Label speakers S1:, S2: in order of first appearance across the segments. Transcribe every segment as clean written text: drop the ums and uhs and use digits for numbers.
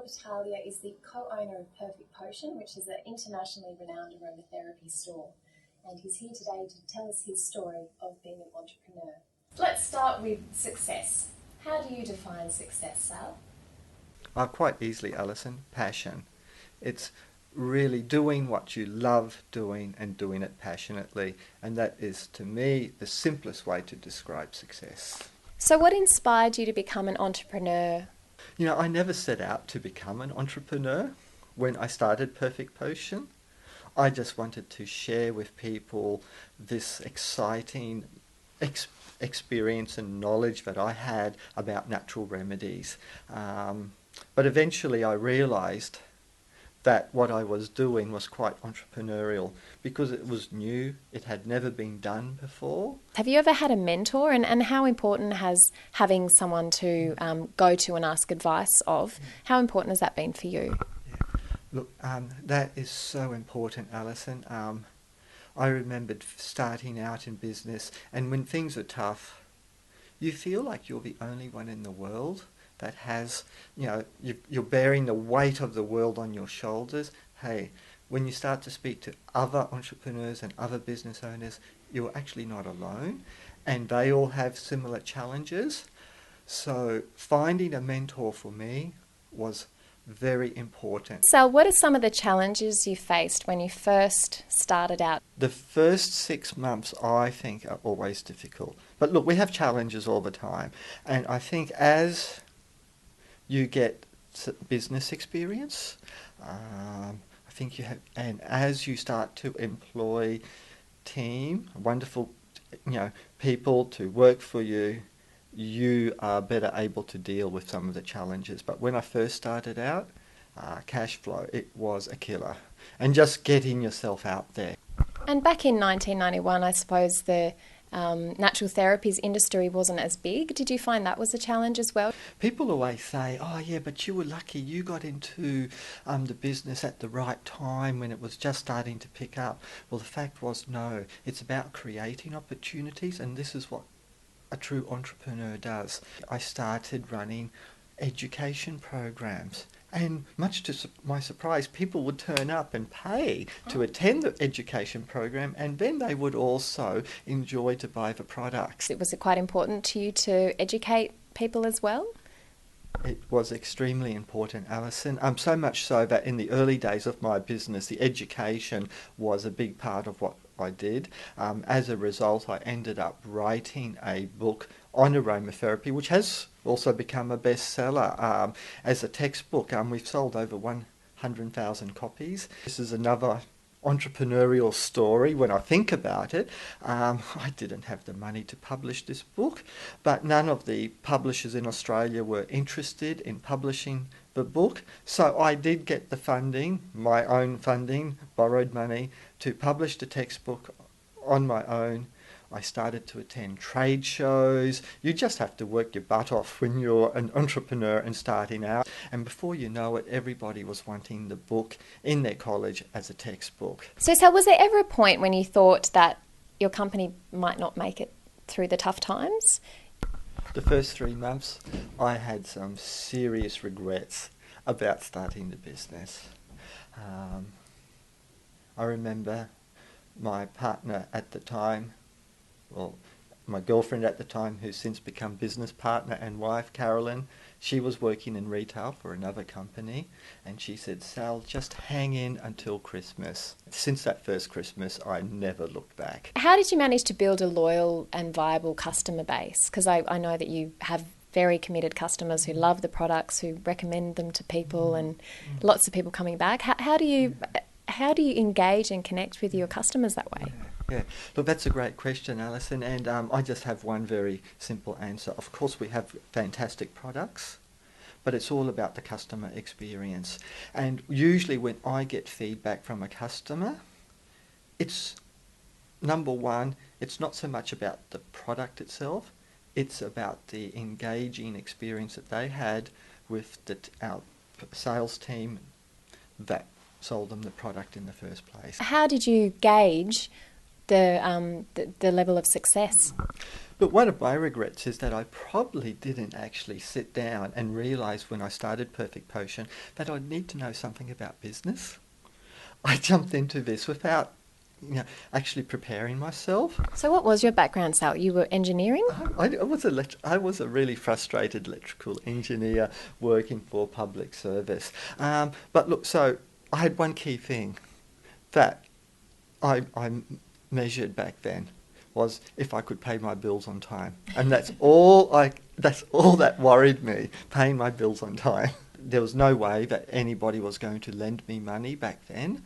S1: Battaglia is the co-owner of Perfect Potion, which is an internationally renowned aromatherapy store. And he's here today to tell us his story of being an entrepreneur. Let's start with success. How do you define success, Sal?
S2: Quite easily, Alison. Passion. It's really doing what you love doing and doing it passionately. And that is, to me, the simplest way to describe success.
S1: So what inspired you to become an entrepreneur?
S2: You know, I never set out to become an entrepreneur when I started Perfect Potion. I just wanted to share with people this exciting experience and knowledge that I had about natural remedies. But eventually I realised that what I was doing was quite entrepreneurial because it was new, it had never been done before.
S1: Have you ever had a mentor, and how important has having someone to go to and ask advice of, how important has that been for you?
S2: Look, that is so important, Alison. I remembered starting out in business, and when things are tough, you feel like you're the only one in the world that has, you're bearing the weight of the world on your shoulders. Hey, when you start to speak to other entrepreneurs and other business owners, you're actually not alone, and they all have similar challenges. So finding a mentor for me was very important.
S1: Sal, what are some of the challenges you faced when you first started out?
S2: The first 6 months, I think, are always difficult. But look, we have challenges all the time. And I think as you get business experience, I think you have, and as you start to employ wonderful, people to work for you, you are better able to deal with some of the challenges. But when I first started out, cash flow, it was a killer. And just getting yourself out there.
S1: And back in 1991, I suppose the natural therapies industry wasn't as big. Did you find that was a challenge as well?
S2: People always say, oh yeah, but you were lucky, you got into the business at the right time when it was just starting to pick up. Well, the fact was, no, it's about creating opportunities, and this is what a true entrepreneur does. I started running education programs, and much to my surprise, people would turn up and pay to attend the education program, and then they would also enjoy to buy the products.
S1: Was it quite important to you to educate people as well?
S2: It was extremely important, Alison. So much so that in the early days of my business, the education was a big part of what I did. As a result, I ended up writing a book on aromatherapy, which has also become a bestseller as a textbook. We've sold over 100,000 copies. This is another entrepreneurial story when I think about it. I didn't have the money to publish this book, but none of the publishers in Australia were interested in publishing the book. So I did get the funding, my own funding, borrowed money, to publish the textbook on my own. I started to attend trade shows. You just have to work your butt off when you're an entrepreneur and starting out. And before you know it, everybody was wanting the book in their college as a textbook.
S1: So was there ever a point when you thought that your company might not make it through the tough times?
S2: The first 3 months, I had some serious regrets about starting the business. I remember my partner at the time, my girlfriend at the time, who's since become business partner and wife, Carolyn, she was working in retail for another company, and she said, Sal, just hang in until Christmas. Since that first Christmas, I never looked back.
S1: How did you manage to build a loyal and viable customer base? Because I know that you have very committed customers who love the products, who recommend them to people, and lots of people coming back. How do you engage and connect with your customers that way?
S2: Yeah, look, that's a great question, Alison, and I just have one very simple answer. Of course, we have fantastic products, but it's all about the customer experience. And usually when I get feedback from a customer, it's, number one, it's not so much about the product itself, it's about the engaging experience that they had with our sales team that sold them the product in the first place.
S1: How did you gauge the level of success?
S2: Look, one of my regrets is that I probably didn't actually sit down and realise when I started Perfect Potion that I'd need to know something about business. I jumped into this without, actually preparing myself.
S1: So what was your background, Sal? You were engineering?
S2: I was a really frustrated electrical engineer working for public service. But look, so I had one key thing that I measured back then was if I could pay my bills on time, and that's all that worried me, paying my bills on time. There was no way that anybody was going to lend me money back then,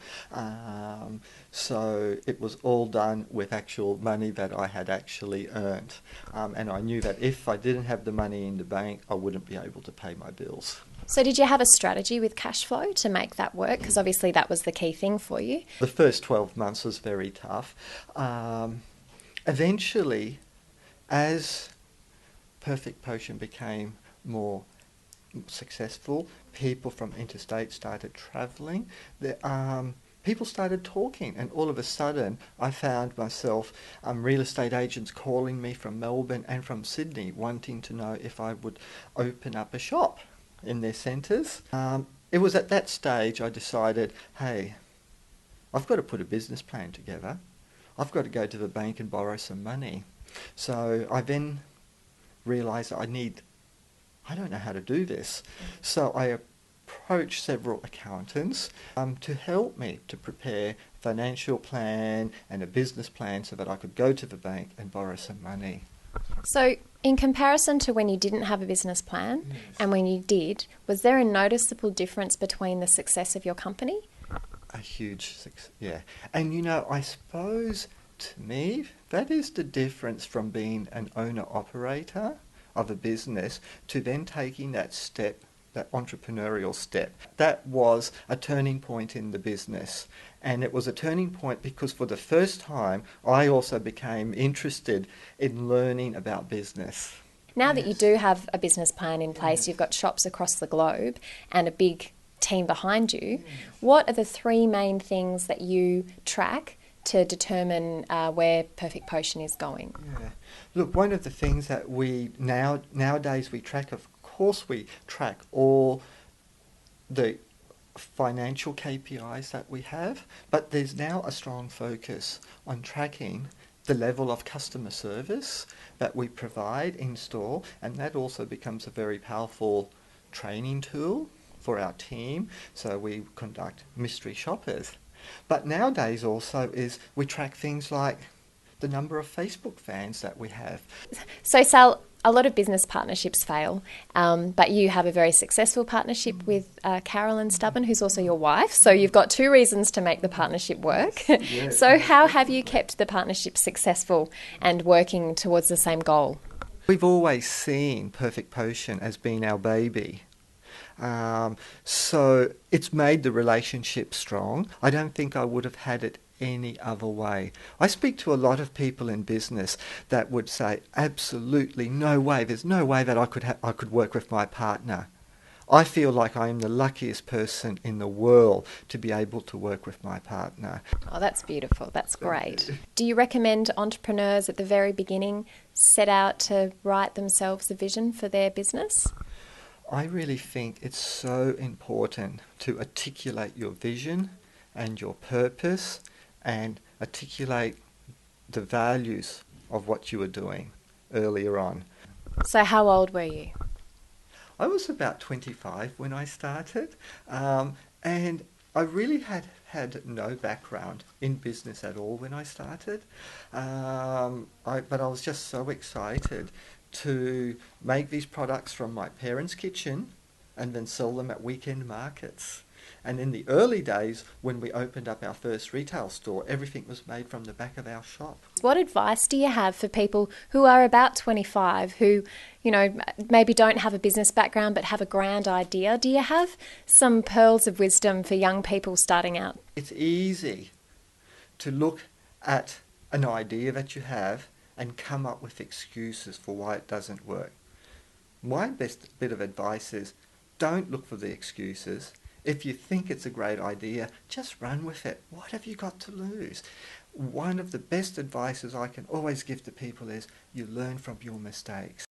S2: so it was all done with actual money that I had actually earned, and I knew that if I didn't have the money in the bank, I wouldn't be able to pay my bills.
S1: So did you have a strategy with cash flow to make that work? Because obviously that was the key thing for you.
S2: The first 12 months was very tough. Eventually, as Perfect Potion became more successful, people from interstate started travelling. People started talking, and all of a sudden I found myself real estate agents calling me from Melbourne and from Sydney wanting to know if I would open up a shop in their centres. It was at that stage I decided, hey, I've got to put a business plan together. I've got to go to the bank and borrow some money. So I then realised I don't know how to do this. So I approached several accountants to help me to prepare a financial plan and a business plan so that I could go to the bank and borrow some money.
S1: So in comparison to when you didn't have a business plan and when you did, was there a noticeable difference between the success of your company?
S2: A huge success, yeah. And I suppose to me, that is the difference from being an owner-operator of a business to then taking that step, that entrepreneurial step. That was a turning point in the business. And it was a turning point because for the first time, I also became interested in learning about business.
S1: Now that you do have a business plan in place, you've got shops across the globe and a big team behind you, what are the three main things that you track to determine where Perfect Potion is going?
S2: Yeah. Look, one of the things that we nowadays we track, of course we track all the financial KPIs that we have, but there's now a strong focus on tracking the level of customer service that we provide in store, and that also becomes a very powerful training tool for our team. So we conduct mystery shoppers. But nowadays also is we track things like the number of Facebook fans that we have.
S1: So Sal, a lot of business partnerships fail, but you have a very successful partnership with Carolyn Stubborn, who's also your wife. So you've got two reasons to make the partnership work.
S2: Yes.
S1: So how have you kept the partnership successful and working towards the same goal?
S2: We've always seen Perfect Potion as being our baby. So it's made the relationship strong. I don't think I would have had it any other way. I speak to a lot of people in business that would say, absolutely no way, there's no way that I could work with my partner. I feel like I am the luckiest person in the world to be able to work with my partner.
S1: Oh, that's beautiful. That's great. Do you recommend entrepreneurs at the very beginning set out to write themselves a vision for their business?
S2: I really think it's so important to articulate your vision and your purpose and articulate the values of what you were doing earlier on.
S1: So how old were you?
S2: I was about 25 when I started, and I really had no background in business at all when I started, but I was just so excited to make these products from my parents' kitchen and then sell them at weekend markets. And in the early days, when we opened up our first retail store, everything was made from the back of our shop.
S1: What advice do you have for people who are about 25, who, maybe don't have a business background but have a grand idea? Do you have some pearls of wisdom for young people starting out?
S2: It's easy to look at an idea that you have and come up with excuses for why it doesn't work. My best bit of advice is don't look for the excuses. If you think it's a great idea, just run with it. What have you got to lose? One of the best advices I can always give to people is you learn from your mistakes.